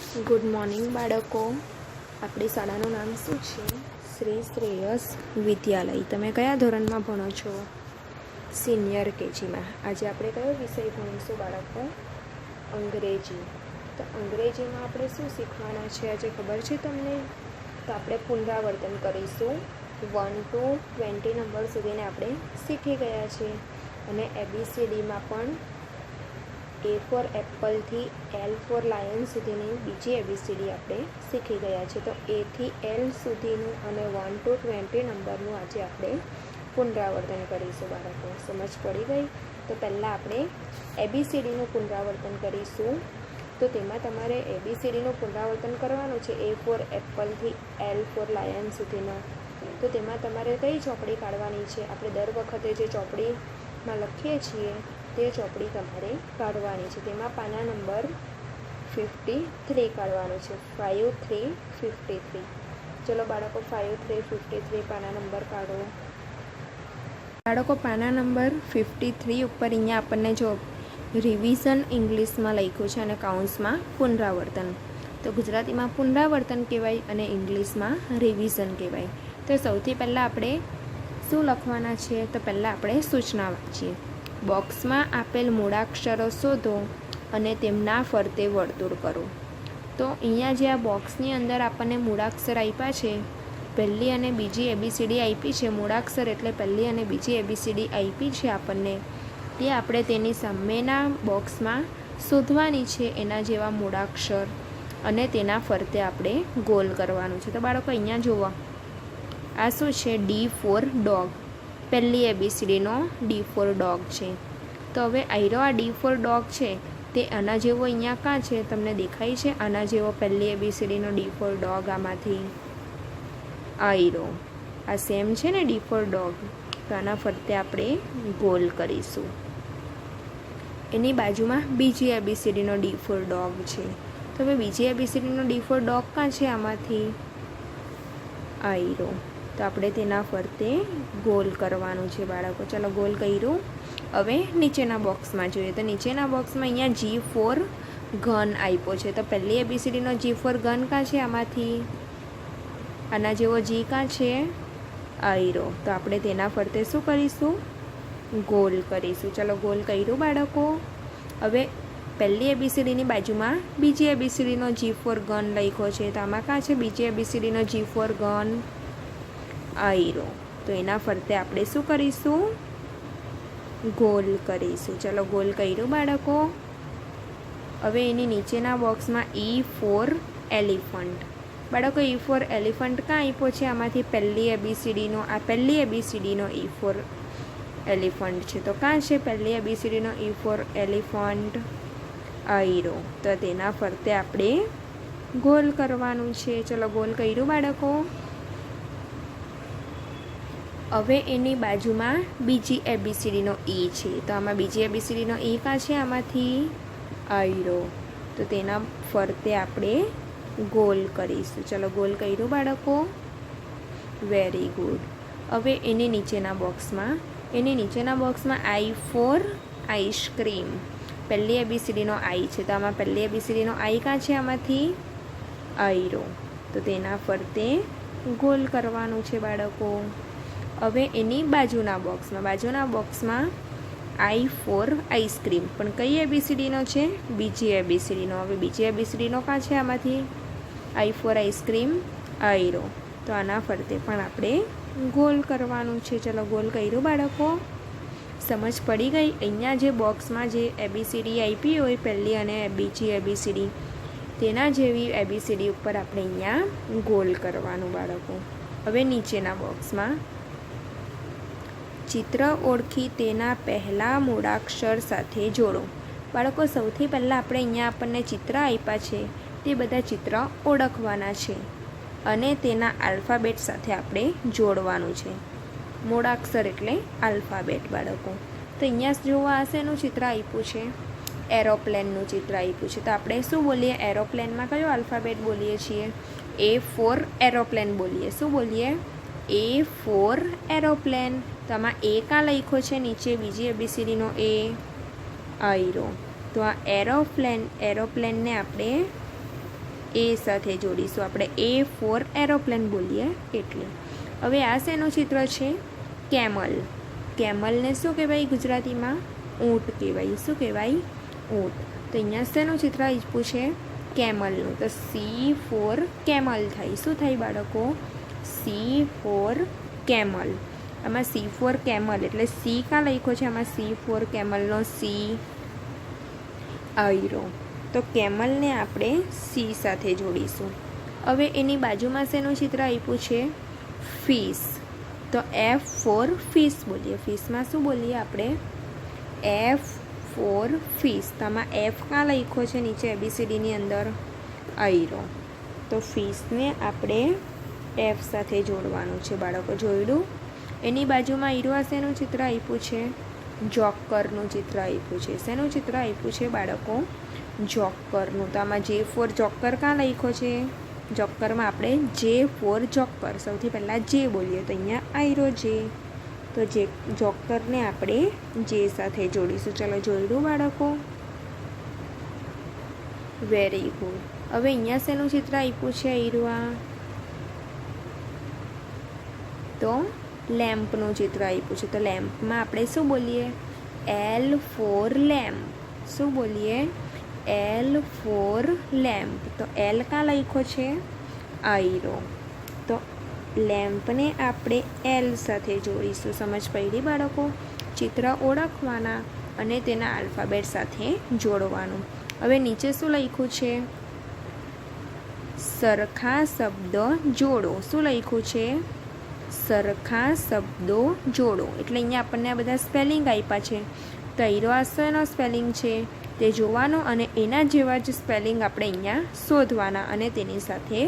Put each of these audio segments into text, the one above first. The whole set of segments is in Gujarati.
ગુડ મોર્નિંગ બાળકો. આપણી શાળાનું નામ શું છે? શ્રી શ્રેયસ વિદ્યાલય. તમે કયા ધોરણમાં ભણો છો? સિનિયર કેજીમાં. આજે આપણે કયો વિષય ભણીશું બાળકો? અંગ્રેજી. તો અંગ્રેજીમાં આપણે શું શીખવાના છે આજે ખબર છે તમને? તો આપણે પુનરાવર્તન કરીશું. 1 to 20 નંબર સુધીને આપણે શીખી ગયા છે. અને ABCDમાં પણ A ફોર એપલથી L ફોર લાયન સુધીની બીજી ABCD આપણે શીખી ગયા છે. તો A થી L સુધીનું અને 1 to 20 નંબરનું આજે આપણે પુનરાવર્તન કરીશું બાળકો. સમજ પડી ગઈ? તો પહેલાં આપણે ABCDનું પુનરાવર્તન કરીશું. તો તેમાં તમારે ABCDનું પુનરાવર્તન કરવાનું છે. A ફોર એપલથી L ફોર લાયન સુધીનો. તો તેમાં તમારે કઈ ચોપડી કાઢવાની છે? આપણે દર વખતે જે ચોપડીમાં લખીએ છીએ તે ચોપડી તમારે કાઢવાની છે. તેમાં પાના નંબર 53 કાઢવાનો છે. 5, 3, 53. ચલો બાળકો 5, 3, 53 પાના નંબર કાઢો. બાળકો પાના નંબર 53 ઉપર અહીંયા આપણને જો રિવિઝન ઇંગ્લિશમાં લખ્યું છે અને કાઉન્સમાં પુનરાવર્તન. તો ગુજરાતીમાં પુનરાવર્તન કહેવાય અને ઇંગ્લિશમાં રિવિઝન કહેવાય. તો સૌથી પહેલાં આપણે શું લખવાના છે? તો પહેલાં આપણે સૂચના વાંચીએ. બોક્સમાં આપેલ મૂળાક્ષરો શોધો અને તેમના ફરતે વર્તુળ કરો. તો અહીંયા જે આ બોક્સની અંદર આપણને મૂળાક્ષર આપ્યા છે, પહેલી અને બીજી ABCD આપી છે. મૂળાક્ષર એટલે પહેલી અને બીજી ABCD આપી છે આપણને, તે આપણે તેની સામેના બોક્સમાં શોધવાની છે એના જેવા મૂળાક્ષર અને તેના ફરતે આપણે ગોલ કરવાનું છે. તો બાળકો અહીંયા જુઓ, આ શું છે? D four dog. પહેલી ABCDનો D ફોર ડોગ છે. તો હવે આયરો આ D ફોર ડોગ છે તે આના જેવો અહીંયા કાં છે? તમને દેખાય છે આના જેવો પહેલી ABCDનો D ફોર ડોગ. આમાંથી આયરો આ સેમ છે ને D ફોર ડોગ. તો આના ફરતે આપણે ગોલ કરીશું. એની બાજુમાં બીજી ABCDનો D ફોર ડોગ છે. તો હવે બીજી ABCDનો D ફોર ડોગ કાં છે? આમાંથી આયરો. તો આપણે તેના ફરતે ગોલ કરવાનું છે બાળકો. ચાલો ગોલ કર્યું. હવે નીચેના બોક્સમાં જોઈએ. તો નીચેના બોક્સમાં અહીંયા G ફોર ઘન આપ્યો છે. તો પહેલી ABCDનો G ફોર ઘન કાં છે? આમાંથી આના જેવો G કાં છે? આયરો. તો આપણે તેના ફરતે શું કરીશું? ગોલ કરીશું. ચાલો ગોલ કર્યું બાળકો. હવે પહેલી ABCDની બાજુમાં બીજી ABCDનો G ફોર ઘન લખ્યો છે. તો આમાં કાં છે? બીજી ABCDનો G ફોર ઘન આયરો. તો એના ફરતે આપણે શું કરીશું? ગોલ કરીશું. ચલો ગોલ કર્યું બાળકો. હવે એની નીચેના બોક્સમાં E ફોર એલિફન્ટ. બાળકો E ફોર એલિફન્ટ કાં આપ્યો છે? આમાંથી પહેલી ABCDનો આ પહેલી ABCDનો E ફોર એલિફન્ટ છે. તો કાં છે પહેલી ABCDનો E ફોર એલિફન્ટ? આયરો. તો તેના ફરતે આપણે ગોલ કરવાનું છે. ચલો ગોલ કર્યું બાળકો. હવે એની બાજુમાં બીજી ABCDનો E છે. તો આમાં બીજી ABCDનો E કાં છે? આમાંથી આયરો. તો તેના ફરતે આપણે ગોલ કરીશું. ચલો ગોલ કર્યું બાળકો. Very good. હવે એની નીચેના બોક્સમાં I ફોર આઈસ્ક્રીમ. પહેલી ABCDનો I છે. તો આમાં પહેલી ABCDનો I કાં છે? આમાંથી આયરો. તો તેના ફરતે ગોલ કરવાનું છે બાળકો. હવે એની બાજુના બોક્સમાં I ફોર આઈસ્ક્રીમ. પણ કઈ ABCDનો છે? બીજી ABCDનો. હવે બીજી ABCDનો કાં છે? આમાંથી I ફોર આઈસ્ક્રીમ આયરો. તો આના ફરતે પણ આપણે ગોલ કરવાનું છે. ચલો ગોલ કર્યું બાળકો. સમજ પડી ગઈ? અહીંયા જે બોક્સમાં જે ABCD આપી હોય પહેલી અને બીજી ABCD, તેના જેવી ABCD ઉપર આપણે અહીંયા ગોલ કરવાનું બાળકો. હવે નીચેના બોક્સમાં ચિત્ર ઓળખી તેના પહેલા મૂળાક્ષર સાથે જોડો. બાળકો સૌથી પહેલાં આપણે અહીંયા આપણને ચિત્ર આપ્યા છે તે બધા ચિત્ર ઓળખવાના છે અને તેના આલ્ફાબેટ સાથે આપણે જોડવાનું છે. મૂળાક્ષર એટલે આલ્ફાબેટ બાળકો. તો અહીંયા જોવા હશે એનું ચિત્ર આપ્યું છે, એરોપ્લેનનું ચિત્ર આપ્યું છે. તો આપણે શું બોલીએ? એરોપ્લેનમાં કયો આલ્ફાબેટ બોલીએ છીએ? A ફોર એરોપ્લેન બોલીએ. શું બોલીએ? A for aeroplane. તો આમાં A કાં લખ્યો છે? નીચે બીજી ABCDનો A આયરો. તો આ એરોપ્લેનને આપણે એ સાથે જોડીશું. આપણે A ફોર એરોપ્લેન બોલીએ એટલે. હવે આ શેનું ચિત્ર છે? કેમલ. કેમલને શું કહેવાય ગુજરાતીમાં? ઊંટ કહેવાય. શું કહેવાય? ઊંટ. તો અહીંયા શેનું ચિત્ર આપ્યું છે? કેમલનું. તો C ફોર કેમલ થાય. શું થાય બાળકો? C for camel. આમાં C ફોર કેમલ એટલે C કાં લખ્યો છે? આમાં C ફોર કેમલનો C આયરો. તો કેમલને આપણે C સાથે જોડીશું. હવે એની બાજુમાં શેનું ચિત્ર આપ્યું છે? ફિશ. તો F ફોર ફિશ બોલીએ. ફિશમાં શું બોલીએ આપણે? F for fish. તો આમાં F કાં લખ્યો છે નીચે ABCDની અંદર? આયરો. તો ફિશને આપણે F સાથે જોડવાનું છે બાળકો. જોડ્યું? એની બાજુમાં આયરો શેનું ચિત્ર આપ્યું છે? જોકરનું ચિત્ર આપ્યું છે. શેનું ચિત્ર આપ્યું છે બાળકો? જોકરનું. તો આમાં J ફોર જોકર કાં લખ્યો છે? જોકરમાં આપણે J ફોર જોકર. સૌથી પહેલાં J બોલીએ તો અહીંયા આયરો J. તો જોકરને આપણે J સાથે જોડીશું. ચલો જોડ્યું બાળકો? Very good. હવે અહીંયા શેનું ચિત્ર આપ્યું છે આયરું? તો લેમ્પનું ચિત્ર આપ્યું છે. તો લેમ્પમાં આપણે શું બોલીએ? L for lamp. શું બોલીએ? L for lamp. તો L કાં લખ્યો છે? આયરો. તો લેમ્પને આપણે L સાથે જોડીશું. સમજ પડી બાળકો? ચિત્ર ઓળખવાના અને તેના આલ્ફાબેટ સાથે જોડવાનું. હવે નીચે શું લખ્યું છે? સરખા શબ્દો જોડો. શું લખ્યું છે? સરખા શબ્દો જોડો. એટલે અહીંયા આપણને આ બધા સ્પેલિંગ આપ્યા છે. તો આયરો શેનો સ્પેલિંગ છે તે જોવાનો અને એના જેવા જ સ્પેલિંગ આપણે અહીંયા શોધવાના અને તેની સાથે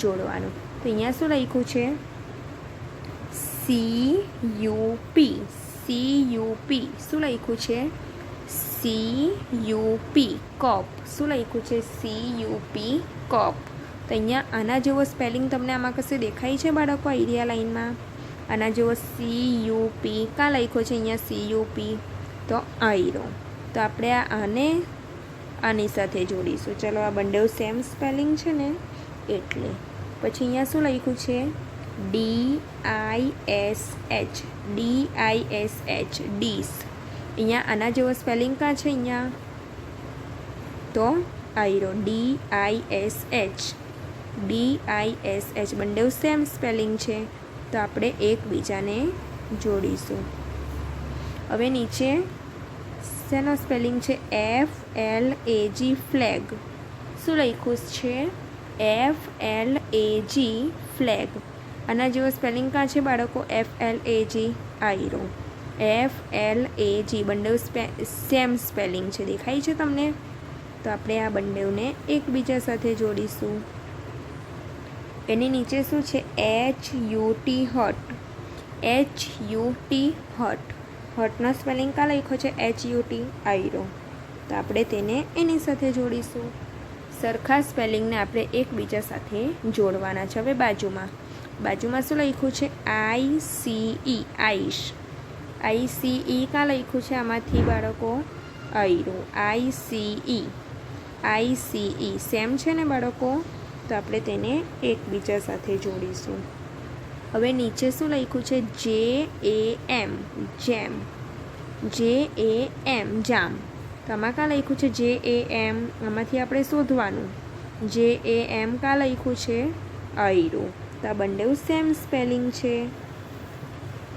જોડવાનું. તો અહીંયા શું લખ્યું છે? CUP. CUP. શું લખ્યું છે? CUP. કપ. શું લખ્યું છે? CUP. કપ. તો અહીંયા આના જેવો સ્પેલિંગ તમને આમાં કશે દેખાય છે બાળકો? આઈડિયા લાઈનમાં આના જેવો CUP કાં લખ્યો છે અહીંયા? CUP. તો આયરો. તો આપણે આને આની સાથે જોડીશું. ચલો આ બંને સેમ સ્પેલિંગ છે ને એટલે. પછી અહીંયા શું લખ્યું છે? DISH. DISH. ડીશ. અહીંયા આના જેવો સ્પેલિંગ કાં છે અહીંયા? તો આયરો. DISH. DISH. બંને સેમ સ્પેલિંગ છે તો આપણે એકબીજાને જોડીશું. હવે નીચે શેનો સ્પેલિંગ છે? FLAG. ફ્લેગ. શું લખ્યું છે? FLAG. ફ્લેગ. આના જેવો સ્પેલિંગ કાં છે બાળકો? FLAG. આયરો. FLAG. બંને સેમ સ્પેલિંગ છે. દેખાય છે તમને? તો આપણે આ બંનેને એકબીજા સાથે જોડીશું. એની નીચે શું છે? HUT. હટ. HUT. હટ. હટનો સ્પેલિંગ કાં લખ્યો છે? HUT. આયરો. તો આપણે તેને એની સાથે જોડીશું. સરખા સ્પેલિંગને આપણે એકબીજા સાથે જોડવાના છે. હવે બાજુમાં શું લખ્યું છે? ICE. આઈશ. ICE કાં લખ્યું છે આમાંથી બાળકો? આયરો. ICE. ICE. સેમ છે ને બાળકો? તો આપણે તેને એકબીજા સાથે જોડીશું. હવે નીચે શું લખ્યું છે? JAM. જેમ. JAM. જામ. તો આમાં કાં લખ્યું છે? JAM. આમાંથી આપણે શોધવાનું. JAM કાં લખ્યું છે? આયરો. તો આ બંને સેમ સ્પેલિંગ છે.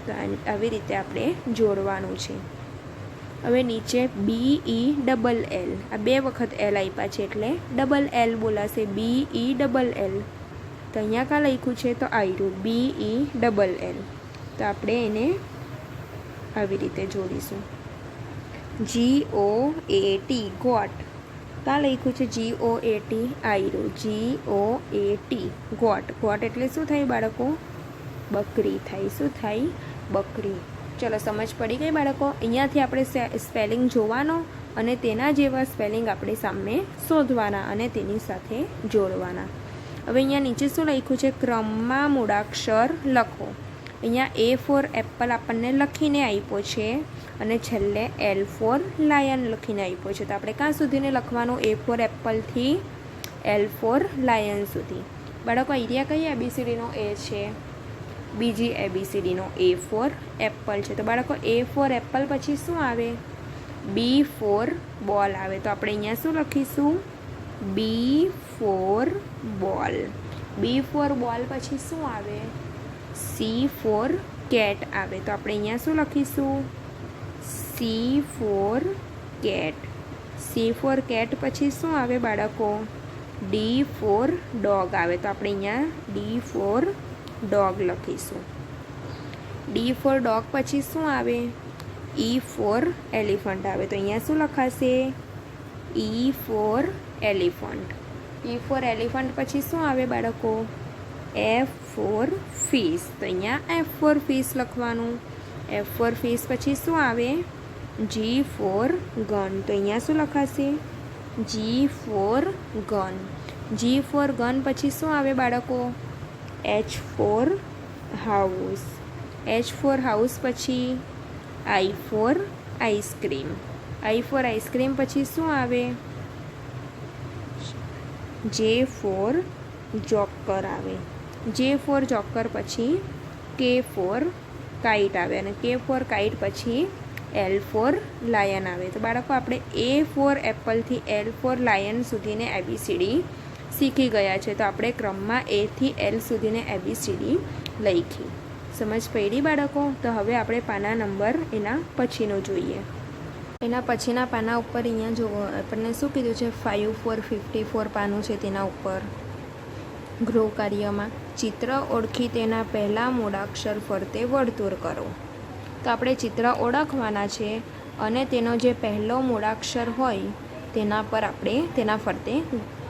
તો આવી રીતે આપણે જોડવાનું છે. હવે નીચે BELL. આ 2 વખત L આપ્યા છે એટલે ડબલ L બોલાશે. BELL. તો અહીંયા કાં લખ્યું છે? તો આયરું. BELL. તો આપણે એને આવી રીતે જોડીશું. GOAT. ગોટ. કાં લખ્યું છે? GOAT. આયરું. GOAT. ગોટ. ગોટ એટલે શું થાય બાળકો? બકરી થાય. શું થાય? બકરી. ચલો સમજ પડી ગઈ બાળકો? અહીંયાથી આપણે સ્પેલિંગ જોવાનો અને તેના જેવા સ્પેલિંગ આપણે સામે શોધવાના અને તેની સાથે જોડવાના. હવે અહીંયા નીચે શું લખ્યું છે? ક્રમમાં મૂળાક્ષર લખો. અહીંયા A ફોર એપલ આપણને લખીને આપ્યો છે અને છેલ્લે L ફોર લાયન લખીને આપ્યો છે. તો આપણે ક્યાં સુધીને લખવાનું? A ફોર એપલથી L for લાયન સુધી. બાળકો અહીંયા કઈ ABCDનો A છે? બીજી ABCDનો A for એપલ છે. તો બાળકો A for એપલ પછી શું આવે? B for બોલ આવે. તો આપણે અહીંયા શું લખીશું? B for બોલ. B for બોલ પછી શું આવે? C for કેટ આવે. તો આપણે અહીંયા શું લખીશું? C for cat. C for cat પછી શું આવે બાળકો? D for ડોગ આવે. તો આપણે અહીંયા D for ડોગ લખીશું. D for ડોગ પછી શું આવે? E for એલિફન્ટ આવે. તો અહીંયા શું લખાશે? E for elephant. E for elephant પછી શું આવે બાળકો? F for fish. તો અહીંયા F for ફિશ લખવાનું. F for ફિશ પછી શું આવે? G for gun. તો અહીંયા શું લખાશે? G for gun. G for gun પછી શું આવે બાળકો? H for house. H for house પછી I for ice cream. I for ice cream પછી શું આવે? J for જોકર આવે. J for જોકર પછી K for કાઇટ આવે અને K for કાઇટ પછી L for લાયન આવે. તો બાળકો આપણે A for એપલથી L for લાયન સુધીને ABCD શીખી ગયા છે. તો આપણે ક્રમમાં A થી L સુધીને ABCD લખી. સમજ પડી બાળકો? તો હવે આપણે પાના નંબર એના પછીનો જોઈએ. એના પછીના પાના ઉપર અહીંયા જુઓ આપણને શું કીધું છે? 5 for 54 પાનું છે. તેના ઉપર ગૃહ કાર્યમાં ચિત્ર ઓળખી તેના પહેલા મૂળાક્ષર ફરતે વર્તુળ કરો. તો આપણે ચિત્ર ઓળખવાના છે અને તેનો જે પહેલો મૂળાક્ષર હોય તેના પર આપણે તેના ફરતે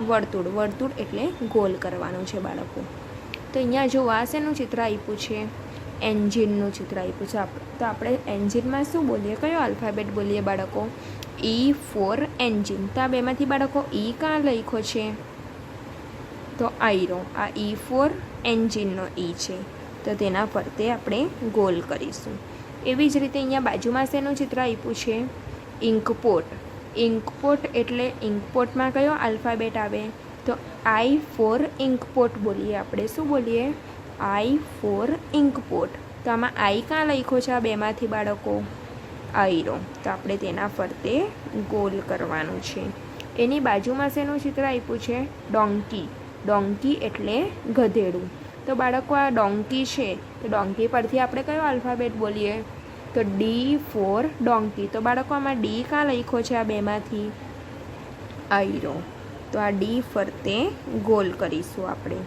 વર્તુળ એટલે ગોલ કરવાનું છે બાળકો. તો અહીંયા જો આ શેનું ચિત્ર આપ્યું છે? એન્જિનનું ચિત્ર આપ્યું છે. તો આપણે એન્જિનમાં શું બોલીએ? કયો આલ્ફાબેટ બોલીએ બાળકો? E for engine. તો આ બેમાંથી બાળકો E કાં લખ્યો છે? તો આયરો. આ E for એન્જિનનો E છે. તો તેના ફરતે આપણે ગોલ કરીશું. એવી જ રીતે અહીંયા બાજુમાં શેનું ચિત્ર આપ્યું છે? ઇન્કપોટ. ઇન્કપોટ એટલે ઇન્કપોટમાં કયો આલ્ફાબેટ આવે? તો I for ઇન્કપોટ બોલીએ આપણે. શું બોલીએ? I for ઇન્કપોટ. તો આમાં I કાં લખ્યો છે? આ બેમાંથી બાળકો આયરો. તો આપણે તેના ફરતે ગોલ કરવાનું છે. એની બાજુમાં શેનું ચિત્ર આપ્યું છે? ડોંકી. ડોંકી એટલે ગધેડું. તો બાળકો આ ડોંકી છે. તો ડોંકી પરથી આપણે કયો આલ્ફાબેટ બોલીએ? તો D for ડોંકી. તો બાળકો આમાં D કાં લખ્યો છે? આ બેમાંથી આયરો. તો આ D ફરતે ગોલ કરીશું આપણે.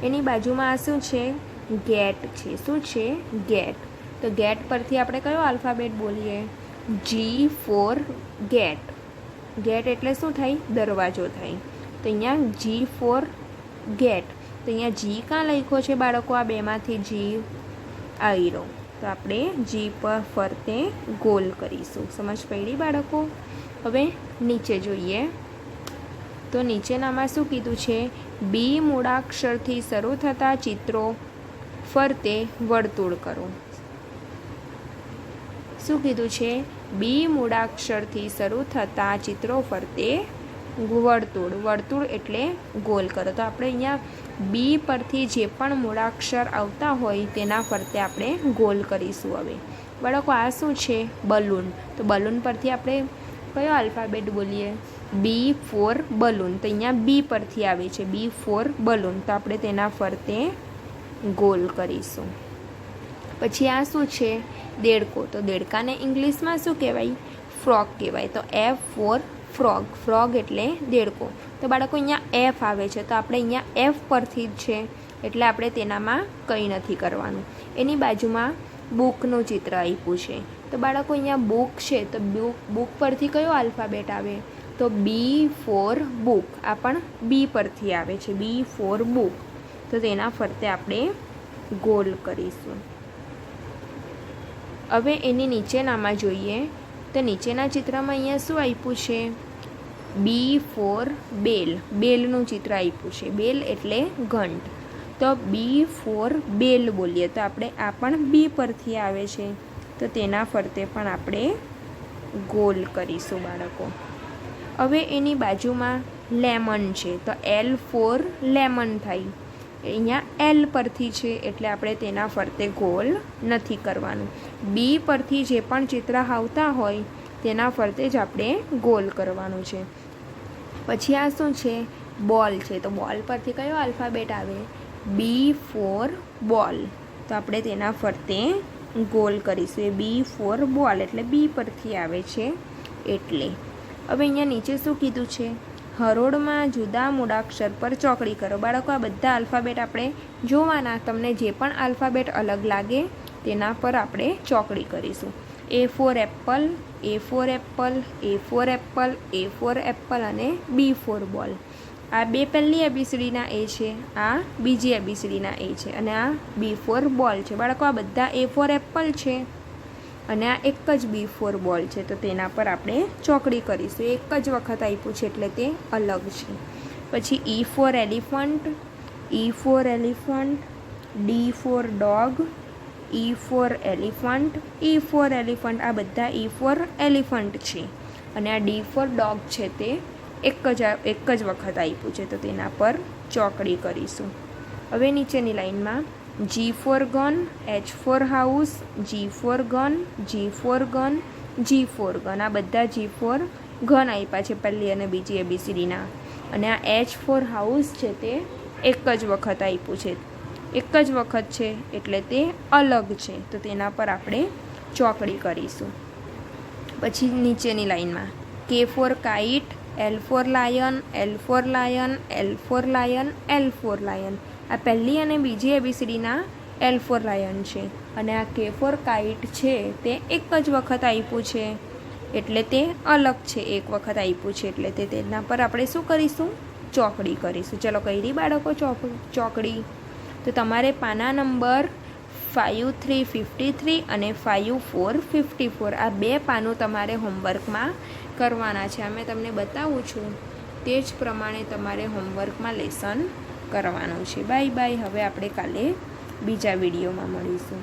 એની બાજુમાં આ શું છે? ગેટ છે. શું છે? ગેટ. તો ગેટ પરથી આપણે કયો આલ્ફાબેટ બોલીએ? G for gate. ગેટ એટલે શું થાય? દરવાજો થાય. તો અહીંયા G for ગેટ. તો અહીંયા G કાં લખ્યો છે બાળકો? આ બેમાંથી G આયરો. તો આપણે G પર ફરતે ગોલ કરીશું. સમજ પડી બાળકો? હવે નીચે જોઈએ. તો નીચેનામાં શું કીધું છે? B મૂળાક્ષરથી શરૂ થતા ચિત્રો ફરતે વર્તુળ કરો. શું કીધું છે? B મૂળાક્ષરથી શરૂ થતા ચિત્રો ફરતે વર્તુળ એટલે ગોલ કરો. તો આપણે અહીંયા B પરથી જે પણ મૂળાક્ષર આવતા હોય તેના ફરતે આપણે ગોલ કરીશું. હવે બાળકો આ શું છે? બલૂન. તો બલૂન પરથી આપણે કયો આલ્ફાબેટ બોલીએ? B for balloon. તો અહીંયા B પરથી આવે છે. B for balloon. તો આપણે તેના ફરતે ગોલ કરીશું. પછી આ શું છે? દેડકો. તો દેડકાને ઇંગ્લિશમાં શું કહેવાય? ફ્રોગ કહેવાય. તો F for ફ્રોગ. ફ્રોગ એટલે દેડકો. તો બાળકો અહીંયા F આવે છે. તો આપણે અહીંયા F પરથી જ છે એટલે આપણે તેનામાં કંઈ નથી કરવાનું. એની બાજુમાં બુકનું ચિત્ર આપ્યું છે. તો બાળકો અહીંયા બુક છે. તો બુક પરથી કયો આલ્ફાબેટ આવે? તો B for બુક. આ પણ B પરથી આવે છે. B for book. તો તેના ફરતે આપણે ગોલ કરીશું. હવે એની નીચેનામાં જોઈએ. તો નીચેના ચિત્રમાં અહીંયા શું આપ્યું છે? B for બેલ. બેલનું ચિત્ર આપ્યું છે. બેલ એટલે ઘંટ. તો B for બેલ બોલીએ. તો આપણે આ પણ B પરથી આવે છે. તો તેના ફરતે પણ આપણે ગોલ કરીશું બાળકો. હવે એની બાજુમાં લેમન છે તો L ફોર લેમન થાય. અહીંયા L પરથી છે એટલે આપણે તેના ફરતે ગોલ નથી કરવાનું. બી પરથી જે પણ ચિત્ર આવતા હોય તેના ફરતે જ આપણે ગોલ કરવાનું છે. પછી આ શું છે? બોલ છે. તો બોલ પરથી કયો આલ્ફાબેટ આવે? બી ફોર બોલ. તો આપણે તેના ફરતે ગોલ કરીશું. એ બી ફોર બોલ એટલે બી પરથી આવે છે એટલે. હવે અહીંયા નીચે શું કીધું છે? હરોળમાં જુદા મૂળાક્ષર પર ચોકડી કરો. બાળકો આ બધા આલ્ફાબેટ આપણે જોવાના. તમને જે પણ આલ્ફાબેટ અલગ લાગે તેના પર આપણે ચોકડી કરીશું. A four Apple, A four Apple, A four Apple, A four Apple અને બી ફોર બોલ. આ બે પહેલી એબીસીડીના એ છે, આ બીજી એબીસીડીના એ છે અને આ બી ફોર બોલ છે. બાળકો આ બધા A ફોર એપલ છે અને આ એક જ બી ફોર બોલ છે તો તેના પર આપણે ચોકડી કરીશું. એક જ વખત આપ્યું છે એટલે તે અલગ છે. પછી E for elephant, E for elephant, D four dog, E for elephant, E for elephant. આ બધા E ફોર એલિફન્ટ છે અને આ ડી ફોર ડોગ છે તે એક જ વખત આપ્યું છે તો તેના પર ચોકડી કરીશું. હવે નીચેની લાઈનમાં G for gun, H for house, G for gun, G for gun, G for gun. આ બધા G ફોર ગન આપ્યા છે પહેલી અને બીજી એબીસીડીના અને આ H ફોર હાઉસ છે તે એક જ વખત આપ્યું છે. એક જ વખત છે એટલે તે અલગ છે તો તેના પર આપણે ચોકડી કરીશું. પછી નીચેની લાઈનમાં K for kite, L for lion, L for lion, L for lion, L for lion. આ પહેલી અને બીજી એબીસીડીના L ફોર લાયન છે અને આ K ફોર કાઇટ છે તે એક જ વખત આપ્યું છે એટલે તે અલગ છે. એક વખત આપ્યું છે એટલે તેના પર આપણે શું કરીશું? ચોકડી કરીશું. ચલો કરી બાળકો ચોકડી. તો તમારે પાના નંબર 5353 અને 5454 આ બે પાનું તમારે હોમવર્કમાં કરવાના છે. અમે તમને બતાવું છું તે જ પ્રમાણે તમારે હોમવર્કમાં લેસન કરવાનું છે. Bye bye. હવે આપણે કાલે બીજા વિડીયોમાં મળીશું.